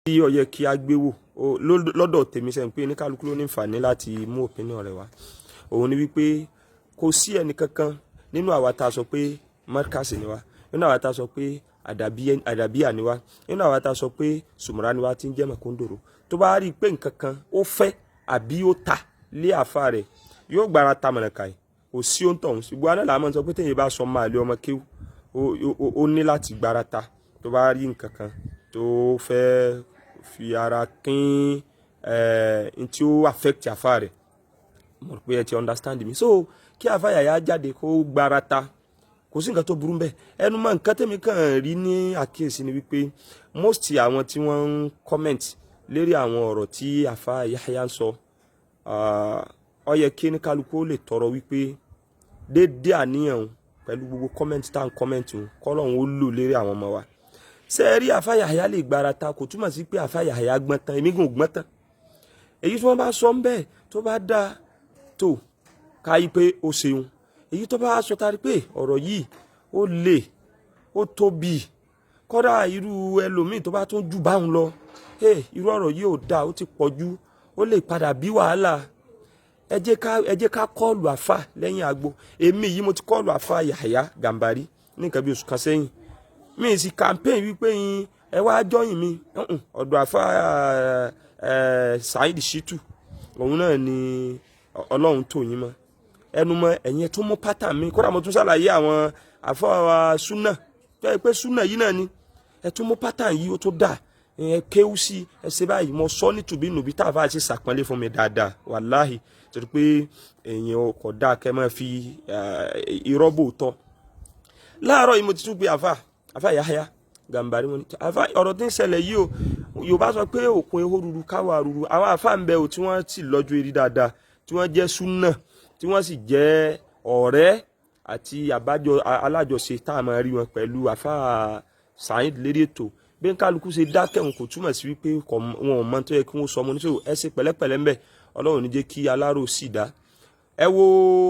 tí ó yẹ kí a gbé wò lọ́dọ̀ tèmi sẹ́yìn pé ní kálukú ló ní àǹfààní láti mú opinion rẹ̀ wá òun ni wípé kò sí ẹnì kankan nínú àwa tá a sọ pé markaz ni wá nínú àwa tá a sọ pé àdàbíyà ni wá nínú àwa tá a sọ pé sùmùrà ni wá tí ń jẹ́ mọ̀kúndòrò tó bá rí i pé nǹkan kan ó fẹ́ àbí ó ta lé àfa rẹ̀ yóò gbára ta mọ̀nàkà yìí kò sí ohun tọ̀hún ṣùgbọ́n alẹ́ làá mọ̀ sọ pé téèyàn bá sọ máa lé ọmọ kéwù ó ní láti gbára ta tó bá rí nǹkan kan tó fẹ́ fi ara kín tí ó affect àfa rẹ̀ mo rò pé ẹ ti understand me so kí àfa Yahya jáde kó gbára ta kò sí nǹkan tó burú bẹ́ẹ̀ ẹnu mọ́ nǹkan tẹ́mi kàn rí ní àkíyèsí ni wípé most àwọn tí wọ́n ń comment lérí àwọn ọ̀rọ̀ tí àfa Yahya ń sọ ó yẹ kí ní kálukú ó lè tọrọ wípé déédéé àníyàn pẹ̀lú gbogbo comment tá ń comment kọ́lọ́hún ó lò lérí àwọn ọmọ wa ṣé ẹ rí àfa Yahya lè gbára ta kò túmọ̀ sí pé àfa Yahya gbọ́n tán èmi gùn gbọ́n tán èyí tí wọ́n bá sọ ń bẹ́ẹ̀ tó bá dáa tó káyí pé ó ṣeun èyí tó bá sọ tari pé ọ̀rọ̀ yìí ó lè ó tóbi kódà irú ẹlòmíì tó bá tún jù báwọn lọ irú ọ̀rọ̀ yìí ò dáa ó ti pọ̀ jù ó lè padà bí wàhálà ẹ jẹ́ ká kọ́ọ̀lù àfà lẹ́yìn àgbo èmi yìí mo ti kọ́ọ̀lù àfà Yahya Gambari ní nǹkan bí oṣù kan sẹ́yìn mi sì campaign wípé ẹ wá jọyìn mi ọ̀dọ̀ àfà Saheed Shittu òun náà ni ọlọ́run tó yín mọ́ ẹnu mọ́ ẹ̀yìn tó mú pátá mi kódà mo tún ṣàlàyé àwọn àfọwà súnà tó yẹ pé súnà yìí náà ni ẹ tún mú pátá yìí ó tó dà ẹ kéwú sí ẹ ṣe báyìí mo sọ ní tùbí nùbí tá a fà ṣe ṣàpọ́nlé fún mi dáadáa wàláhì torí pé èèyàn kò dáa kẹ́ máa fi irọ́ bò tọ́ láàárọ̀ yìí mo ti tún gbé àfà Yahya Gambari mo ní àfà ọ̀rọ̀ tí ń ṣẹlẹ̀ yìí o Yorùbá sọ pé òkun ehó ruru káwa ruru àwọn àfà ń bẹ o tí wọ́n sì lọ́jọ́ eré dáadáa tí wọ́n jẹ́ súnà tí wọ́n sì jẹ́ ọ̀rẹ́ àti alájọṣe tá a máa rí wọn pẹ̀lú àfà Saheed lérí ètò bí kálukú ṣe dákẹ́ wọn kò túmọ̀ sí wípé wọn ò mọ tó yẹ kí wọ́n sọ ọmọ oníṣòwò ẹ ṣe pẹ̀lẹ́pẹ̀lẹ́ ń bẹ̀ Ọlọ́run ní jẹ́ kí aláró sì dá ẹ wo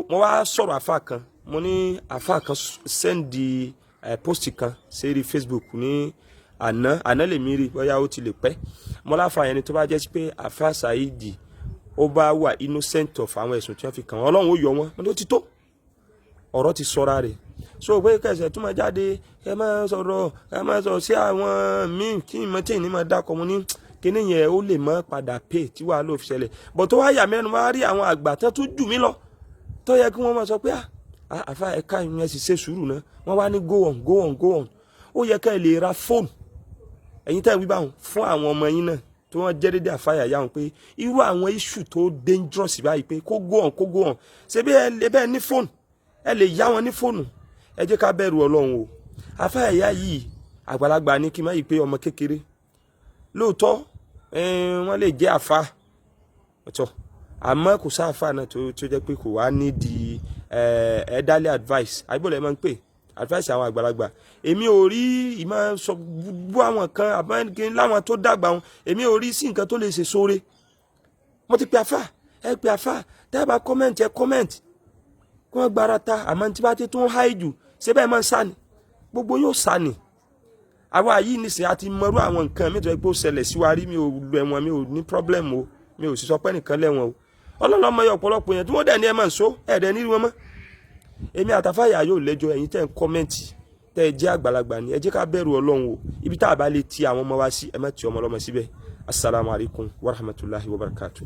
mo wá sọ̀rọ̀ àfà kan mo ní àfà kan sẹ́ndì post kan sérí Facebook ní àná lèmi rí bóyá ó ti lè pẹ́ mo láfa yẹn ni tó bá jẹ́ sí pé àfà Saheed ó bá wà innocent of àwọn ẹ̀sùn tí wọ́n fi kàn wọ́n Ọlọ́run ó yọ wọ́n ló ti tó ọ̀rọ̀ ti sọ́ra rẹ̀ so pé kẹsẹ̀ tó máa jáde ẹ máa sọ̀rọ̀ sí àwọn míì kí n mọ tí ìní máa dákọ̀ mo ní kíní yẹn ó lè mọ́ padà pay tí wàá lò fi ṣẹlẹ̀ bọ̀ tó wá yà mẹ́nu wá rí àwọn àgbà tó tún jù mí lọ tó yẹ kí wọ́n máa sọ pé àfa ẹ̀ka ìyẹn sì ṣe sùúrù náà wọ́n wá ní go on ó yẹ ká ẹ lè ra fóònù ẹ̀yin tẹ́ wí báwọn fún àwọn ọmọ yín náà tí wọ́n jẹ́ dédé àfa Yahya wọn pé irú àwọn issue tó dangerous báyìí pé kó go on ṣe bí ẹ bẹ́ẹ̀ ní fóònù ẹ lè yá wọn ní fóònù ẹ jẹ́ ká bẹ̀rù Ọlọ́run o àfa Yahya yìí àgbàlagbà ní kí n má yìí pé ọmọ kékeré lóòótọ́ wọ́n lè jẹ́ àfa ọ̀tọ̀ àmọ́ kò sá àfa náà tó jẹ́ pé kò wá nídìí ẹ̀ẹ́dálẹ̀ advice àbíbọ̀lẹ̀ máa ń pè advice àwọn àgbàlagbà èmi ò rí ìmọ̀ sọ gbogbo àwọn kan àbáyé láwọn tó dàgbà wọn èmi ò rí sí nǹkan tó lè ṣe sóore mo ti pe àfa ẹ pe àfa tẹ́ ẹ bá comment ẹ comment kí wọ́n gbára ta àmọ́ tí bá ti tún háì jù ṣé bẹ́ẹ̀ máa ń sá ni gbogbo yóò sá ni àwa yìí nísìnyí àti mọ̀rú àwọn nǹkan mi tó yẹ pé ó ṣẹlẹ̀ síwárí mi ò lu ẹ̀wọ̀n mi ò ní problem o mi ò sì sọ pé nìkan lẹ́wọ̀n o ọlọ́run ọmọ yẹ ọ̀pọ̀lọpọ̀ yẹn tí wọ́n dẹ̀ ní ẹ máa ń so ẹ̀ẹ́dẹ̀ nírí wọn mọ́ èmi àtàfà Yahya yóò lẹ́jọ́ ẹ̀yin tẹ́ ń kọ́mẹ́ǹtì tẹ́ ẹ jẹ́ àgbàlagbà ni ẹ jẹ́ ká bẹ̀rù Ọlọ́run o ibi tá a bá lè ti àwọn ọmọ wa sí ẹ má ti ọmọ ọlọ́mọ síbẹ̀ assalamu alaikum warahmatullahi wabarakatuh.